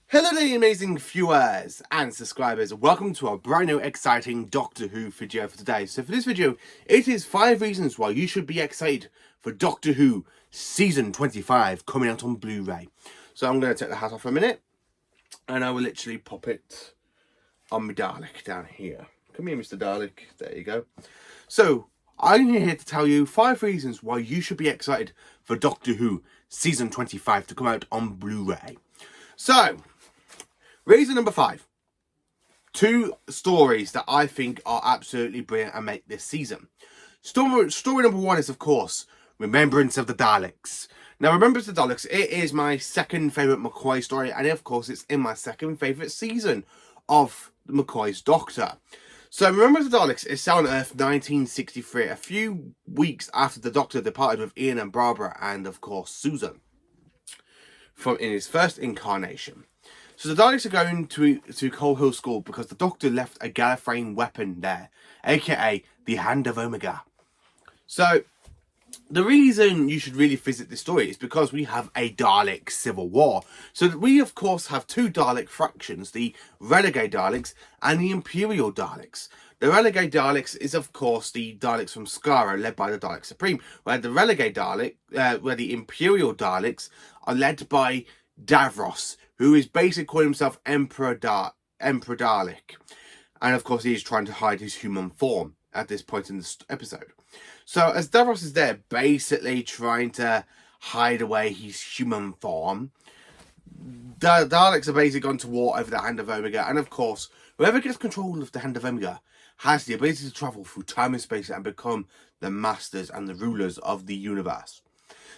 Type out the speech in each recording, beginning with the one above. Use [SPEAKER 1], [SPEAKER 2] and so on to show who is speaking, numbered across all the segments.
[SPEAKER 1] Hello there, amazing viewers and subscribers. Welcome to our brand new exciting Doctor Who video for today. So for this video, it is 5 reasons why you should be excited for Doctor Who Season 25 coming out on Blu-ray. So I'm going to take the hat off for a minute and I will literally pop it on my Dalek down here. Come here, Mr. Dalek. There you go. So I'm here to tell you 5 reasons why you should be excited for Doctor Who Season 25 to come out on Blu-ray. So, reason number 5. 2 stories that I think are absolutely brilliant and make this season. Story number 1 is, of course, Remembrance of the Daleks. Now, Remembrance of the Daleks, it is my second favourite McCoy story, and of course, it's in my second favourite season of McCoy's Doctor. So, Remembrance of the Daleks is set on Earth 1963, a few weeks after the Doctor departed with Ian and Barbara and, of course, Susan in his first incarnation. So the Daleks are going to Coal Hill School because the Doctor left a Gallifreyan weapon there, aka the Hand of Omega. So the reason you should really visit this story is because we have a Dalek civil war. So we of course have 2 Dalek factions, the Renegade Daleks and the Imperial Daleks. The Renegade Daleks is of course the Daleks from Skaro, led by the Dalek Supreme, where the Imperial Daleks are led by Davros, who is basically calling himself Emperor Dalek. And of course he is trying to hide his human form at this point in this episode. So as Davros is there basically trying to hide away his human form, the Daleks are basically gone to war over the Hand of Omega. And of course, whoever gets control of the Hand of Omega has the ability to travel through time and space and become the masters and the rulers of the universe.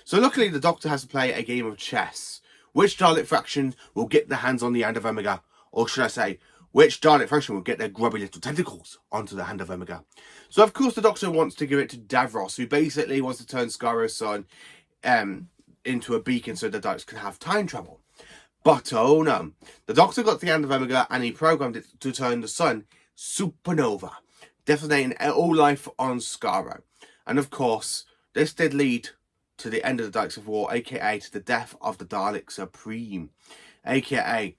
[SPEAKER 1] So luckily the Doctor has to play a game of chess. Which Dalek faction will get their hands on the Hand of Omega? Or should I say, which Dalek faction will get their grubby little tentacles onto the Hand of Omega? So of course the Doctor wants to give it to Davros, who basically wants to turn Skaro's sun into a beacon so the Daleks can have time travel. But oh no, the Doctor got the Hand of Omega and he programmed it to turn the sun supernova, decimating all life on Skaro. And of course, this did lead to the end of the Dalek Civil War, aka to the death of the Dalek Supreme, aka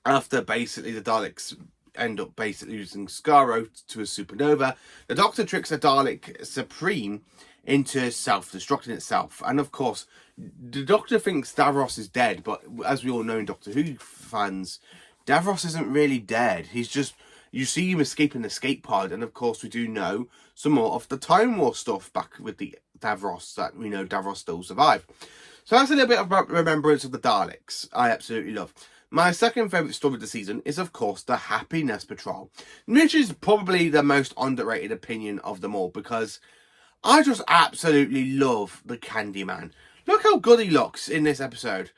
[SPEAKER 1] after basically the Daleks end up basically losing Skaro to a supernova, the Doctor tricks the Dalek Supreme into self-destructing itself. And of course, the Doctor thinks Davros is dead, but as we all know in Doctor Who fans, Davros isn't really dead. He's just, you see him escaping the escape pod, and of course we do know some more of the Time War stuff back with the Davros, that we know Davros still survived. So that's a little bit about Remembrance of the Daleks. I absolutely love. My second favourite story of the season is of course the Happiness Patrol, which is probably the most underrated opinion of them all, because I just absolutely love the Candyman. Look how good he looks in this episode.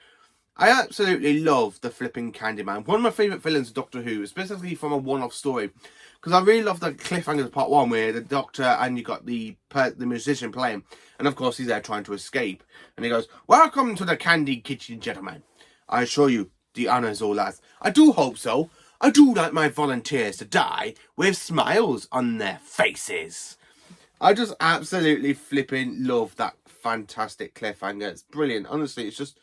[SPEAKER 1] I absolutely love the flipping Candyman. One of my favourite villains of Doctor Who, specifically from a one-off story. Because I really love the cliffhanger of part 1 where the Doctor and you got the musician playing. And of course he's there trying to escape. And he goes, "Welcome to the Candy Kitchen, gentlemen. I assure you, the honour is all ours. I do hope so. I do like my volunteers to die with smiles on their faces." I just absolutely flipping love that fantastic cliffhanger. It's brilliant. Honestly, it's just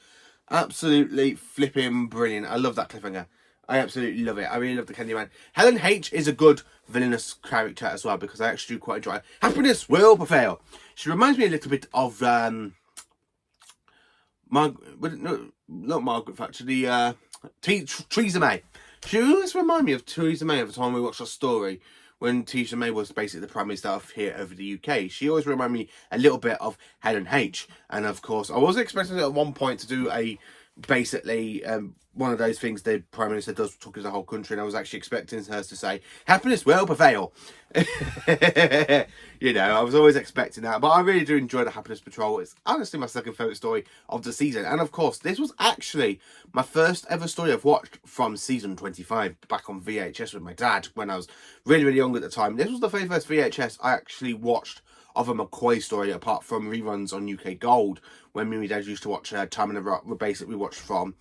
[SPEAKER 1] absolutely flipping brilliant. I love that cliffhanger. I absolutely love it. I really love the Candyman. Helen H is a good villainous character as well, because I actually do quite enjoy her. Happiness will prevail. She reminds me a little bit of not Margaret Thatcher, the Theresa May. She always reminds me of Theresa May every time we watch a story. When Theresa May was basically the Prime Minister here over the UK, she always reminded me a little bit of Helen H. And of course, I was expecting at one point to do a basically one of those things the Prime Minister does talk to the whole country, and I was actually expecting her to say, "Happiness will prevail." You know, I was always expecting that, but I really do enjoy the Happiness Patrol. It's honestly my second favourite story of the season, and of course, this was actually my first ever story I've watched from season 25, back on VHS with my dad when I was really, really young at the time. This was the very first VHS I actually watched of a McCoy story, apart from reruns on UK Gold, when me and my dad used to watch Time in the Rock. We basically watched from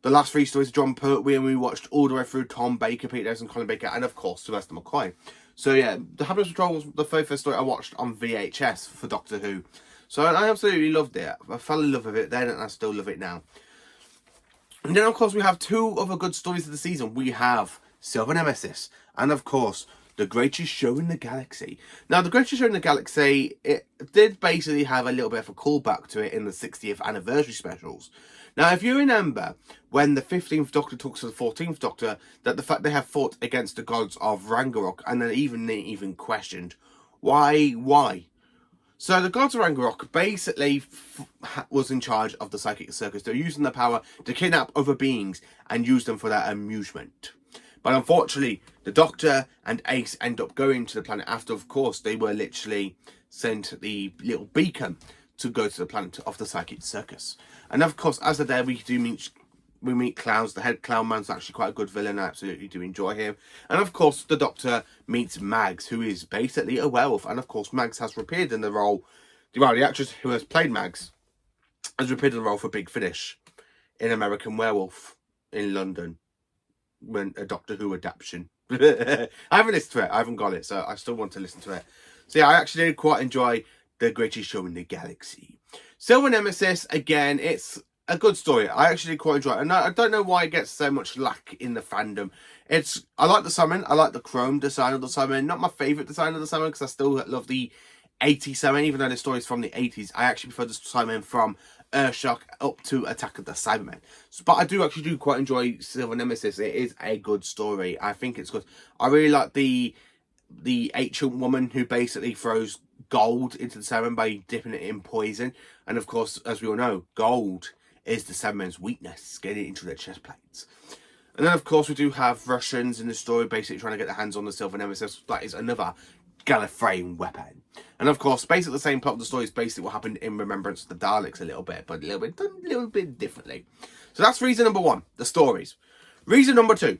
[SPEAKER 1] the last 3 stories of John Pertwee, and we watched all the way through Tom Baker, Peter Davison, Colin Baker, and of course Sylvester McCoy. So yeah, The Happiness Patrol was the very first story I watched on VHS for Doctor Who. So I absolutely loved it. I fell in love with it then, and I still love it now. And then, of course, we have two other good stories of the season. We have Silver Nemesis, and of course, The Greatest Show in the Galaxy. Now, The Greatest Show in the Galaxy, it did basically have a little bit of a callback to it in the 60th anniversary specials. Now, if you remember, when the 15th Doctor talks to the 14th Doctor, that the fact they have fought against the gods of Ragnarok, and then even questioned, why? So the gods of Ragnarok basically was in charge of the psychic circus. They were using their power to kidnap other beings and use them for their amusement. But unfortunately, the Doctor and Ace end up going to the planet after, of course, they were literally sent the little beacon to go to the planet of the psychic circus. And of course, as they're there, we meet Clowns. The head clown man's actually quite a good villain. I absolutely do enjoy him. And of course, the Doctor meets Mags, who is basically a werewolf. And of course, Mags has reappeared in the role. Well, the actress who has played Mags has reappeared in the role for Big Finish in American Werewolf in London, when a Doctor Who adaptation. I haven't listened to it. I haven't got it, so I still want to listen to it. So yeah, I actually did quite enjoy The Greatest Show in the Galaxy. Silver Nemesis, again, it's a good story. I actually quite enjoy it. And I don't know why it gets so much lack in the fandom. I like the summon. I like the chrome design of the summon. Not my favourite design of the summon, because I still love the 80s summon. Even though the story's from the 80s, I actually prefer the summon from Earthshock up to Attack of the Cybermen. But I do quite enjoy Silver Nemesis. It is a good story. I think it's good. I really like the ancient woman who basically throws gold into the Cybermen by dipping it in poison. And of course, as we all know, gold is the Cybermen's weakness, getting it into their chest plates. And then, of course, we do have Russians in the story basically trying to get their hands on the Silver Nemesis. That is another Gallifreyan weapon. And, of course, basically the same plot of the story is basically what happened in Remembrance of the Daleks a little bit, but a little bit differently. So that's reason number one, the stories. Reason number two,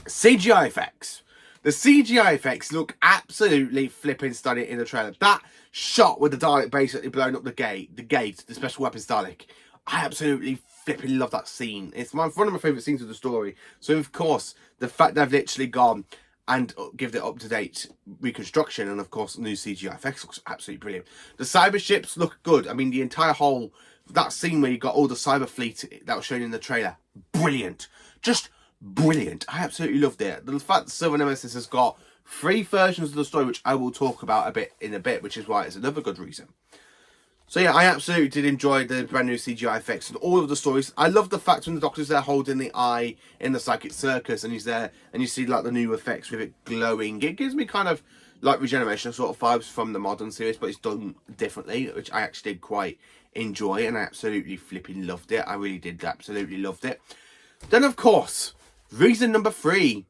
[SPEAKER 1] CGI effects. The CGI effects look absolutely flipping stunning in the trailer. That shot with the Dalek basically blowing up the gate, the special weapons Dalek. I absolutely flipping love that scene. It's one of my favourite scenes of the story. So, of course, the fact they've literally gone and give it up-to-date reconstruction, and, of course, new CGI effects looks absolutely brilliant. The cyber ships look good. I mean, the entire whole, that scene where you got all the cyber fleet that was shown in the trailer, brilliant. Just brilliant. I absolutely loved it. The fact that Silver Nemesis has got 3 versions of the story, which I will talk about in a bit, which is why it's another good reason. So yeah, I absolutely did enjoy the brand new CGI effects and all of the stories. I love the fact when the Doctor's there holding the eye in the psychic circus and he's there and you see like the new effects with it glowing. It gives me kind of like Regeneration sort of vibes from the modern series, but it's done differently, which I actually did quite enjoy and I absolutely flipping loved it. I really did absolutely loved it. Then of course, reason number 3,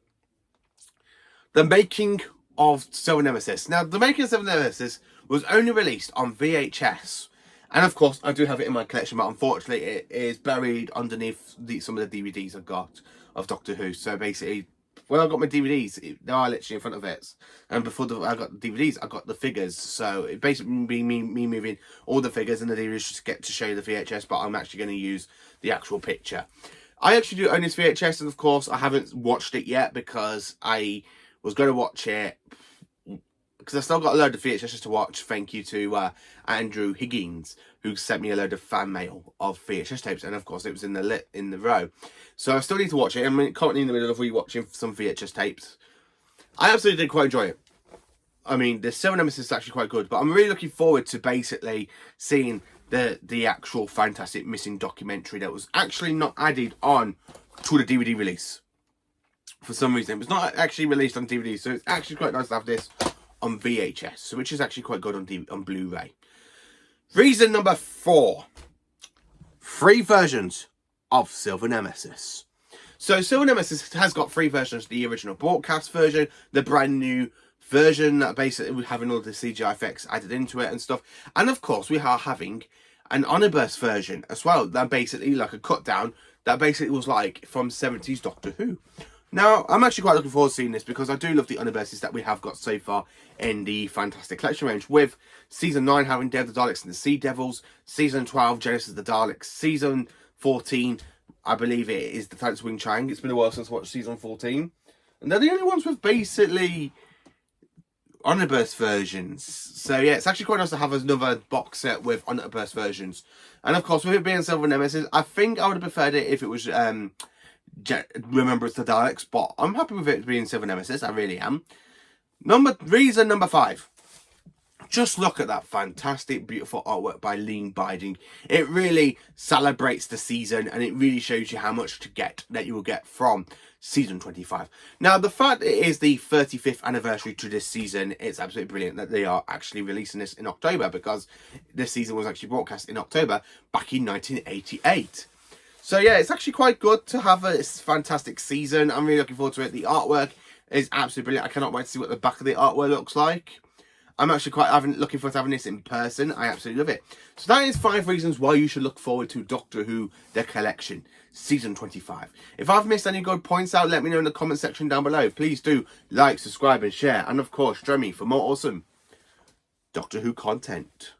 [SPEAKER 1] the making of Silver Nemesis. Now, the making of Silver Nemesis was only released on VHS. And of course, I do have it in my collection, but unfortunately it is buried underneath some of the DVDs I've got of Doctor Who. So basically, when I got my DVDs, they are literally in front of it. And before I got the DVDs, I got the figures. So it basically be me moving all the figures and the DVDs just get to show you the VHS, but I'm actually going to use the actual picture. I actually do own this VHS, and of course, I haven't watched it yet because I was going to watch it because I still got a load of VHSs to watch. Thank you to Andrew Higgins, who sent me a load of fan mail of VHS tapes, and of course it was in the row. So I still need to watch it. I'm currently in the middle of rewatching some VHS tapes. I absolutely did quite enjoy it. I mean, the Silver Nemesis is actually quite good, but I'm really looking forward to basically seeing the actual Fantastic Missing documentary that was actually not added on to the DVD release. For some reason, it was not actually released on DVD, so it's actually quite nice to have this on VHS, which is actually quite good on Blu-ray. Reason number 4. 3 versions of Silver Nemesis. So Silver Nemesis has got 3 versions. The original broadcast version, the brand new version that basically we're having all the CGI effects added into it and stuff. And of course, we are having an Omnibus version as well. That basically like a cut down that basically was like from 70s Doctor Who. Now, I'm actually quite looking forward to seeing this because I do love the omnibuses that we have got so far in the Fantastic Collection range, with Season 9 having Day of the Daleks and the Sea Devils, Season 12, Genesis of the Daleks, Season 14, I believe it is the Titans Wing Chang. It's been a while since I watched Season 14. And they're the only ones with basically omnibus versions. So yeah, it's actually quite nice to have another box set with omnibus versions. And of course, with it being Silver Nemesis, I think I would have preferred it if it was Remembrance of the Daleks, but I'm happy with it being Silver Nemesis. I really am. Reason number 5. Just look at that fantastic, beautiful artwork by Lean Biding. It really celebrates the season, and it really shows you how much that you will get from season 25. Now, the fact it is the 35th anniversary to this season, it's absolutely brilliant that they are actually releasing this in October, because this season was actually broadcast in October back in 1988. So yeah, it's actually quite good to have this fantastic season. I'm really looking forward to it. The artwork is absolutely brilliant. I cannot wait to see what the back of the artwork looks like. I'm actually looking forward to having this in person. I absolutely love it. So that is 5 reasons why you should look forward to Doctor Who, The Collection, Season 25. If I've missed any good points out, let me know in the comment section down below. Please do like, subscribe and share. And of course, join me for more awesome Doctor Who content.